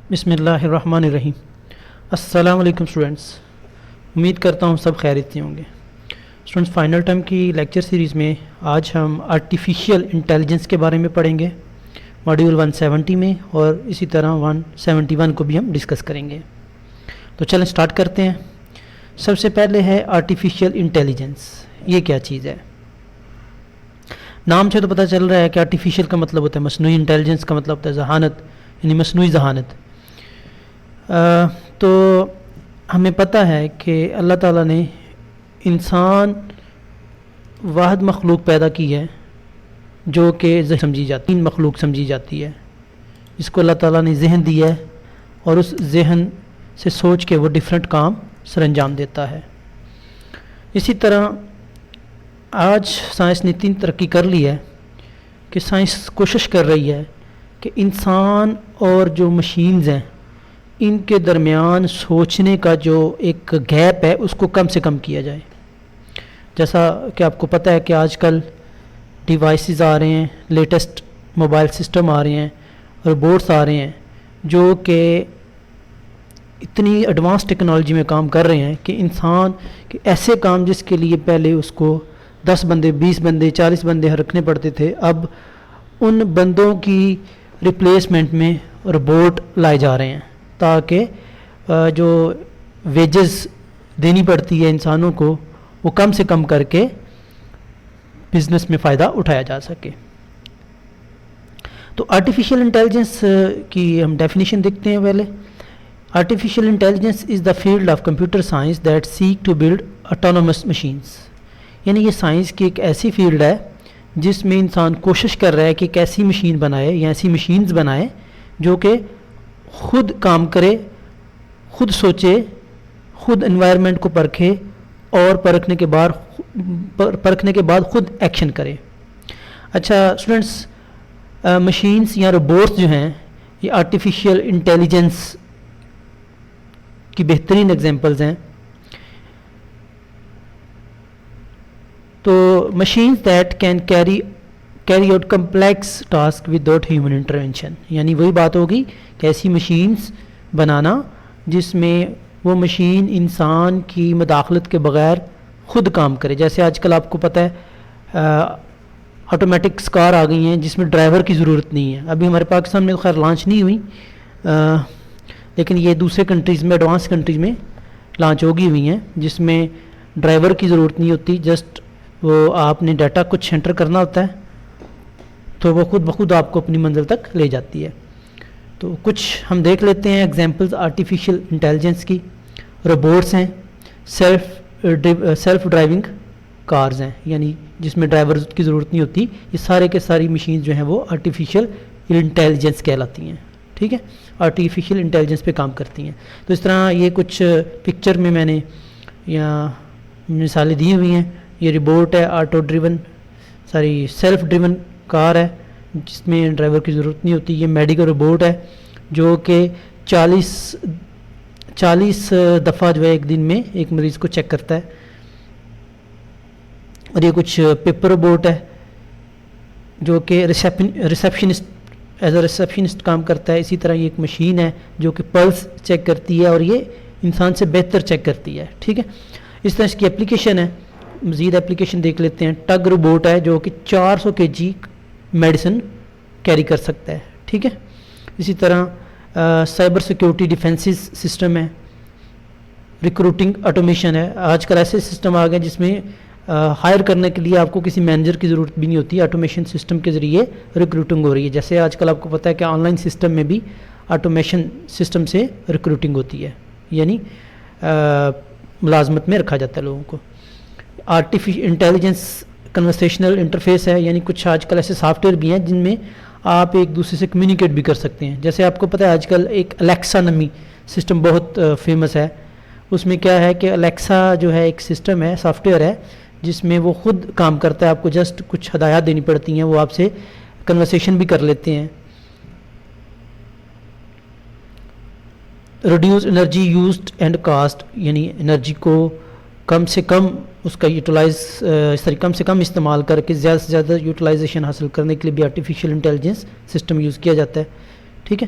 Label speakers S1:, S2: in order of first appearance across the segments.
S1: بسم اللہ الرحمن الرحیم۔ السلام علیکم اسٹوڈنٹس، امید کرتا ہوں سب خیریت سے ہوں گے۔ اسٹوڈنٹس، فائنل ٹرم کی لیکچر سیریز میں آج ہم آرٹیفیشیل انٹیلیجنس کے بارے میں پڑھیں گے، ماڈیول 170 میں، اور اسی طرح 171 کو بھی ہم ڈسکس کریں گے۔ تو چلیں سٹارٹ کرتے ہیں۔ سب سے پہلے ہے آرٹیفیشیل انٹیلیجنس۔ یہ کیا چیز ہے؟ نام سے تو پتہ چل رہا ہے کہ آرٹیفیشیل کا مطلب ہوتا ہے مصنوعی، انٹیلیجنس کا مطلب ہوتا ہے ذہانت، یعنی مصنوعی ذہانت۔ تو ہمیں پتہ ہے کہ اللہ تعالیٰ نے انسان واحد مخلوق پیدا کی ہے جو کہ ذہن سمجھی جاتی ہے، مخلوق سمجھی جاتی ہے، جس کو اللہ تعالیٰ نے ذہن دیا ہے، اور اس ذہن سے سوچ کے وہ ڈیفرنٹ کام سر انجام دیتا ہے۔ اسی طرح آج سائنس نے اتنی ترقی کر لی ہے کہ سائنس کوشش کر رہی ہے کہ انسان اور جو مشینز ہیں ان کے درمیان سوچنے کا جو ایک گیپ ہے اس کو کم سے کم کیا جائے۔ جیسا کہ آپ کو پتہ ہے کہ آج کل ڈیوائسز آ رہے ہیں، لیٹسٹ موبائل سسٹم آ رہے ہیں، روبوٹس آ رہے ہیں جو کہ اتنی ایڈوانس ٹیکنالوجی میں کام کر رہے ہیں کہ انسان کے ایسے کام جس کے لیے پہلے اس کو 10 بندے، 20 بندے، 40 بندے رکھنے پڑتے تھے، اب ان بندوں کی ریپلیسمنٹ میں روبوٹ لائے جا رہے ہیں تاکہ جو ویجز دینی پڑتی ہے انسانوں کو وہ کم سے کم کر کے بزنس میں فائدہ اٹھایا جا سکے۔ تو آرٹیفیشیل انٹیلیجنس کی ہم ڈیفینیشن دیکھتے ہیں پہلے۔ Artificial intelligence is the field of computer science that seek to build autonomous machines, یعنی یہ سائنس کی ایک ایسی فیلڈ ہے جس میں انسان کوشش کر رہا ہے کہ ایک ایسی مشین بنائے یا ایسی مشینز بنائے جو کہ خود کام کرے، خود سوچے، خود انوائرمنٹ کو پرکھے، اور پرکھنے کے بعد خود ایکشن کرے۔ اچھا اسٹوڈنٹس، مشینز یا روبوٹس جو ہیں یہ آرٹیفیشیل انٹیلیجنس کی بہترین ایگزامپلز ہیں۔ تو machines that can carry out complex task without human intervention, یعنی وہی بات ہوگی کہ ایسی مشینز بنانا جس میں وہ مشین انسان کی مداخلت کے بغیر خود کام کرے۔ جیسے آج کل آپ کو پتہ ہے آٹومیٹکس کار آ گئی ہیں جس میں ڈرائیور کی ضرورت نہیں ہے۔ ابھی ہمارے پاکستان میں خیر لانچ نہیں ہوئی، لیکن یہ دوسرے کنٹریز میں، ایڈوانس کنٹریز میں لانچ ہوگی ہوئی ہیں جس میں ڈرائیور کی ضرورت نہیں ہوتی، جسٹ وہ آپ نے ڈیٹا کچھ انٹر کرنا ہوتا ہے تو وہ خود بخود آپ کو اپنی منزل تک لے جاتی ہے۔ تو کچھ ہم دیکھ لیتے ہیں ایگزامپلز آرٹیفیشیل انٹیلیجنس کی۔ روبوٹس ہیں، سیلف ڈرائیونگ کارز ہیں، یعنی جس میں ڈرائیور کی ضرورت نہیں ہوتی، یہ سارے کے ساری مشینز جو ہیں وہ آرٹیفیشیل انٹیلیجنس کہلاتی ہیں، ٹھیک ہے، آرٹیفیشیل انٹیلیجنس پہ کام کرتی ہیں۔ تو اس طرح یہ کچھ پکچر میں نے یہاں مثالیں دی ہوئی ہیں۔ یہ روبوٹ ہے، آٹو ڈریون، سیلف ڈریون کار ہے جس میں ڈرائیور کی ضرورت نہیں ہوتی۔ یہ میڈیکل روبوٹ ہے جو کہ 40 دفعہ جو ہے ایک دن میں ایک مریض کو چیک کرتا ہے۔ اور یہ کچھ پیپر روبوٹ ہے جو کہ ریسیپشنسٹ ایز اے ریسیپشنسٹ کام کرتا ہے۔ اسی طرح یہ ایک مشین ہے جو کہ پلس چیک کرتی ہے اور یہ انسان سے بہتر چیک کرتی ہے، ٹھیک ہے۔ اس طرح اس کی اپلیکیشن ہے، مزید اپلیکیشن دیکھ لیتے ہیں۔ ٹگ روبوٹ ہے جو کہ 400 kg میڈیسن کیری کر سکتا ہے، ٹھیک ہے۔ اسی طرح سائبر سیکیورٹی ڈیفینسز سسٹم ہے۔ ریکروٹنگ آٹومیشن ہے، آج کل ایسے سسٹم آ گئے جس میں ہائر کرنے کے لیے آپ کو کسی مینیجر کی ضرورت بھی نہیں ہوتی، آٹومیشن سسٹم کے ذریعے ریکروٹنگ ہو رہی ہے۔ جیسے آج کل آپ کو پتہ ہے کہ آن لائن سسٹم میں بھی آٹومیشن سسٹم سے ریکروٹنگ ہوتی ہے، یعنی ملازمت میں رکھا جاتا ہے لوگوں کو۔ آرٹیفیشیل انٹیلیجنس کنورسیشنل انٹرفیس ہے، یعنی کچھ آج کل ایسے سافٹ ویئر بھی ہیں جن میں آپ ایک دوسرے سے کمیونیکیٹ بھی کر سکتے ہیں۔ جیسے آپ کو پتہ ہے آج کل ایک الیکسا نامی سسٹم بہت فیمس ہے۔ اس میں کیا ہے کہ الیکسا جو ہے ایک سسٹم ہے، سافٹ ویئر ہے جس میں وہ خود کام کرتا ہے، آپ کو جسٹ کچھ ہدایات دینی پڑتی ہیں، وہ آپ سے کنورسیشن بھی کر لیتے ہیں۔ Reduce energy used and cost, یعنی انرجی کو کم سے کم اس کا کم سے کم استعمال کر کے زیادہ سے زیادہ یوٹیلائزیشن حاصل کرنے کے لیے بھی آرٹیفیشیل انٹیلیجنس سسٹم یوز کیا جاتا ہے، ٹھیک ہے۔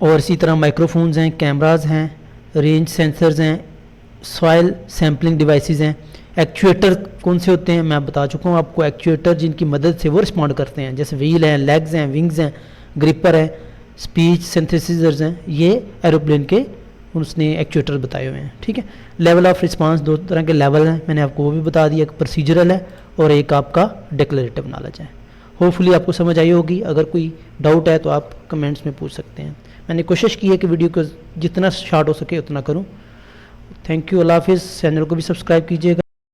S1: اور اسی طرح مائکروفونز ہیں، کیمراز ہیں، رینج سینسرز ہیں، سوائل سیمپلنگ ڈیوائسز ہیں۔ ایکچویٹر کون سے ہوتے ہیں میں بتا چکا ہوں آپ کو، ایکچویٹر جن کی مدد سے وہ رسپونڈ کرتے ہیں، جیسے ویل ہیں، لیگز ہیں، ونگز ہیں، گریپر ہے، اسپیچ سنتھیسائزرز ہیں، یہ ایروپلین کے اس نے ایکچویٹر بتائے ہوئے ہیں، ٹھیک ہے۔ لیول آف رسپانس، دو طرح کے لیول ہیں، میں نے آپ کو وہ بھی بتا دیا، ایک پروسیجرل ہے اور ایک آپ کا ڈیکلریٹو نالج ہے۔ ہوپ فلی آپ کو سمجھ آئی ہوگی، اگر کوئی ڈاؤٹ ہے تو آپ کمنٹس میں پوچھ سکتے ہیں۔ میں نے کوشش کی ہے کہ ویڈیو کو جتنا شارٹ ہو سکے اتنا کروں۔ تھینک یو، اللہ حافظ۔ چینل کو بھی سبسکرائب کیجیے گا۔